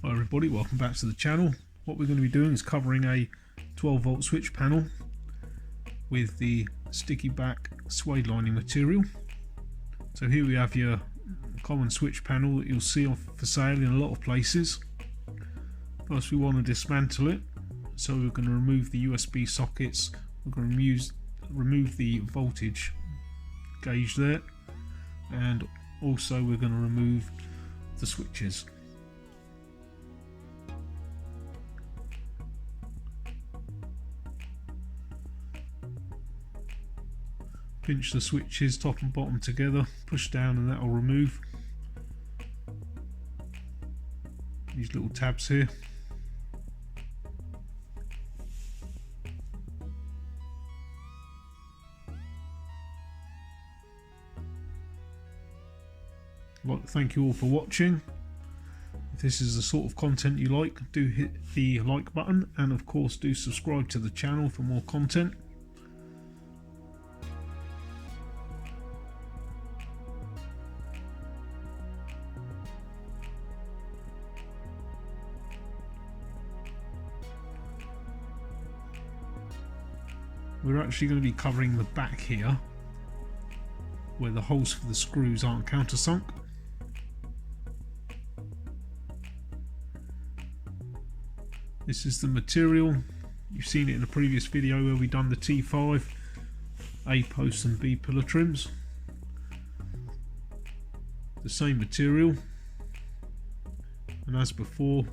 Hi everybody, welcome back to the channel. What we're going to be doing is covering a 12 volt switch panel with the sticky back suede lining material. So here we have your common switch panel that you'll see for sale in a lot of places. First we want to dismantle it, so we're going to remove the USB sockets, we're going to remove the voltage gauge there, and also we're going to remove the switches. Pinch the switches top and bottom together, push down and that will remove these little tabs here. I'd like to thank you all for watching. If this is the sort of content you like, do hit the like button, and of course do subscribe to the channel for more content. We're actually going to be covering the back here, where the holes for the screws aren't countersunk. This is the material. You've seen it in a previous video where we've done the T5 A post and B pillar trims. The same material, and as before,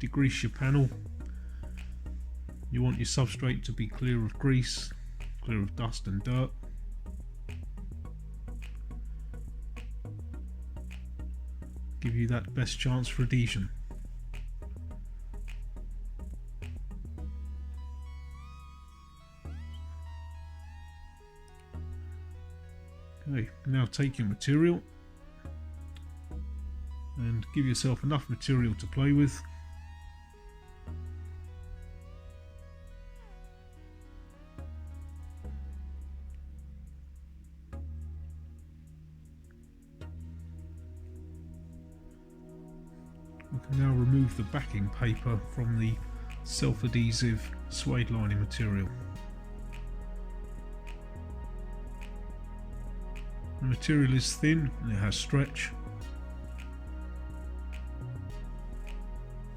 degrease your panel. You want your substrate to be clear of grease, clear of dust and dirt. Give you that best chance for adhesion. Okay, now take your material and give yourself enough material to play with. We can now remove the backing paper from the Self Adhesive Suede lining material. The material is thin and it has stretch.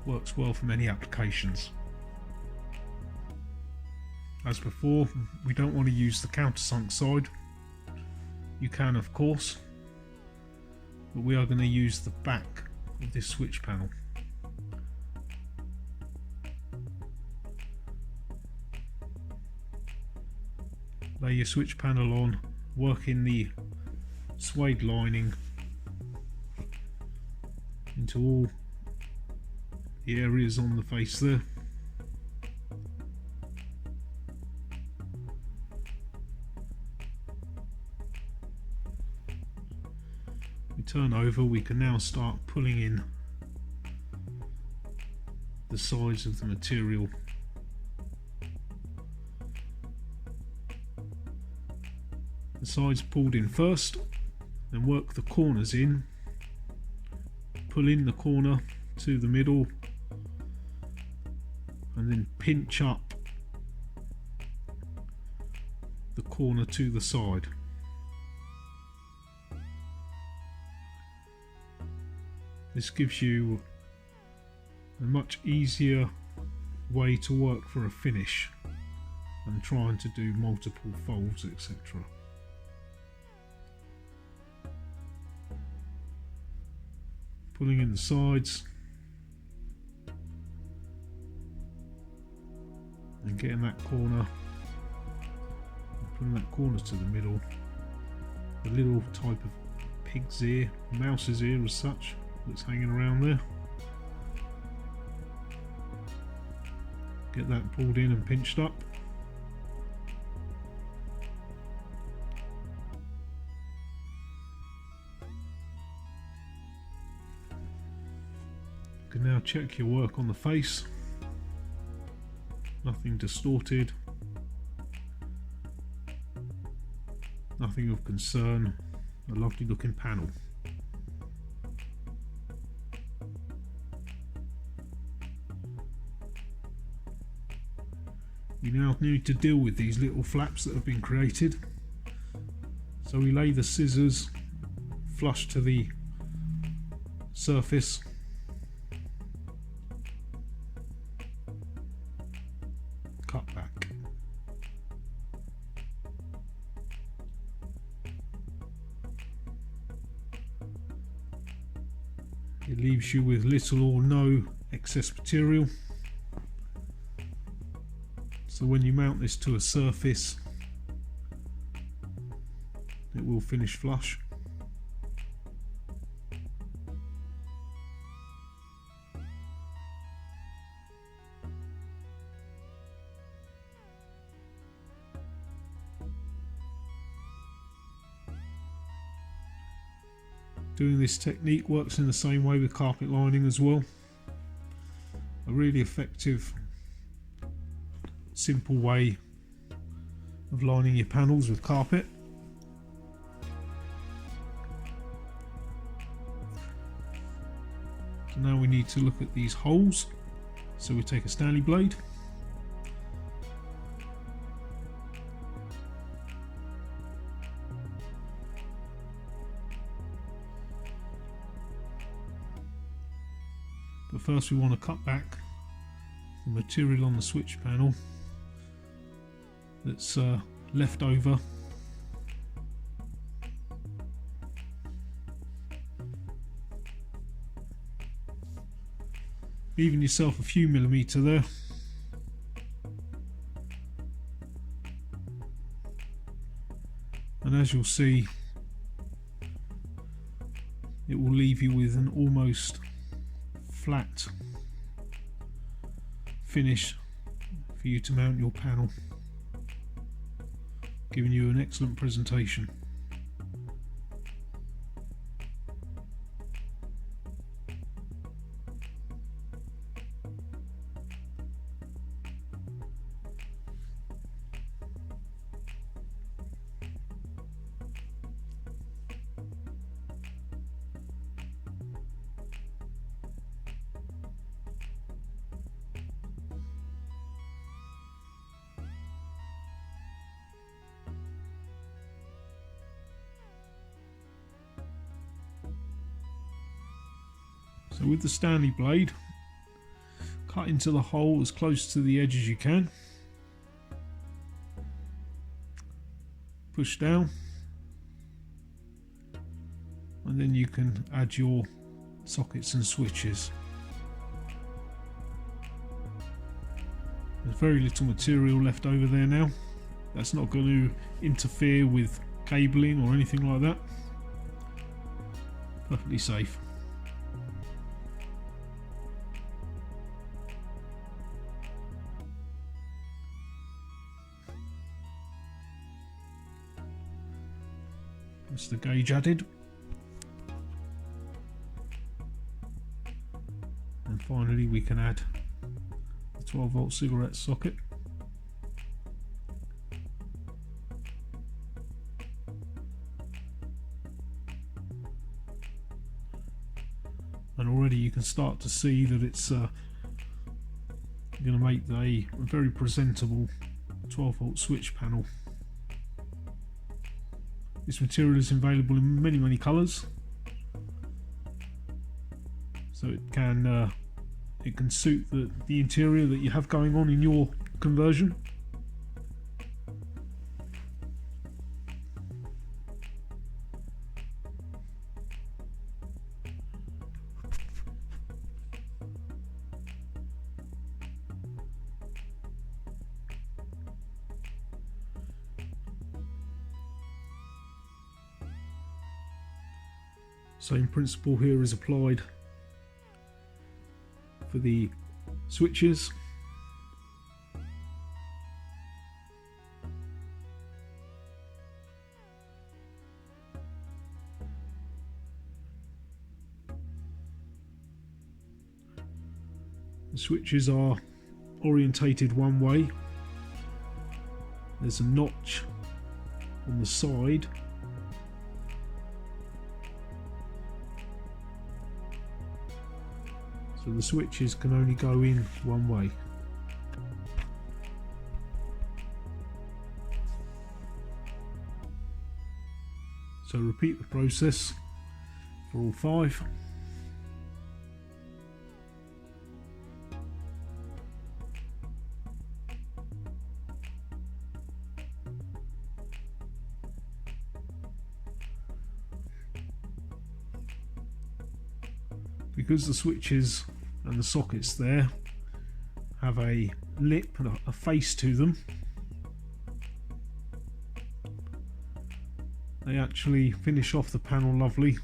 Works well for many applications. As before, we don't want to use the countersunk side. You can of course, but we are going to use the back of this switch panel. Lay your switch panel on, work in the suede lining into all the areas on the face there. We turn over, we can now start pulling in the sides of the material. The sides pulled in first, then work the corners in, pull in the corner to the middle, and then pinch up the corner to the side. This gives you a much easier way to work for a finish than trying to do multiple folds, etc. Pulling in the sides and getting that corner, putting that corner to the middle. The little type of pig's ear, mouse's ear as such, that's hanging around there. Get that pulled in and pinched up. You can now check your work on the face. Nothing distorted, nothing of concern, a lovely looking panel. we now need to deal with these little flaps that have been created. So we lay the scissors flush to the surface, cut back. It leaves you with little or no excess material. So when you mount this to a surface, it will finish flush. Doing this technique works in the same way with carpet lining as well. A really effective, simple way of lining your panels with carpet. So now we need to look at these holes. So we take a Stanley blade, but first we want to cut back the material on the switch panel that's left over. Leaving yourself a few millimetre there. And as you'll see, it will leave you with an almost flat finish for you to mount your panel, giving you an excellent presentation. So with the Stanley blade, cut into the hole as close to the edge as you can. Push down, and then you can add your sockets and switches. There's very little material left over there now. That's not going to interfere with cabling or anything like that. Perfectly safe. That's the gauge added. And finally we can add the 12-volt cigarette socket. And already you can start to see that it's going to make a very presentable 12-volt switch panel. This material is available in many colours, so it can suit the interior that you have going on in your conversion. Same principle here is applied for the switches. The switches are orientated one way. There's a notch on the side so the switches can only go in one way. So repeat the process for all 5. Because the switches and the sockets there have a lip and a face to them, they actually finish off the panel lovely.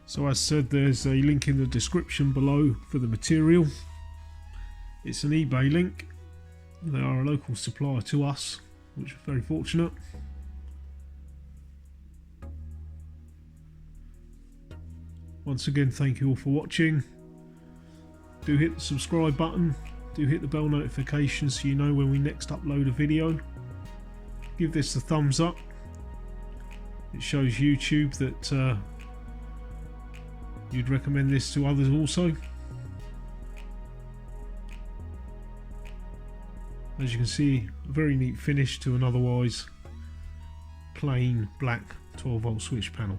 So as said, there's a link in the description below for the material. It's an eBay link. They are a local supplier to us, which is very fortunate. Once again, thank you all for watching. Do hit the subscribe button, do hit the bell notification so you know when we next upload a video. Give this a thumbs up. It shows YouTube that you'd recommend this to others also. As you can see, a very neat finish to an otherwise plain black 12 volt switch panel.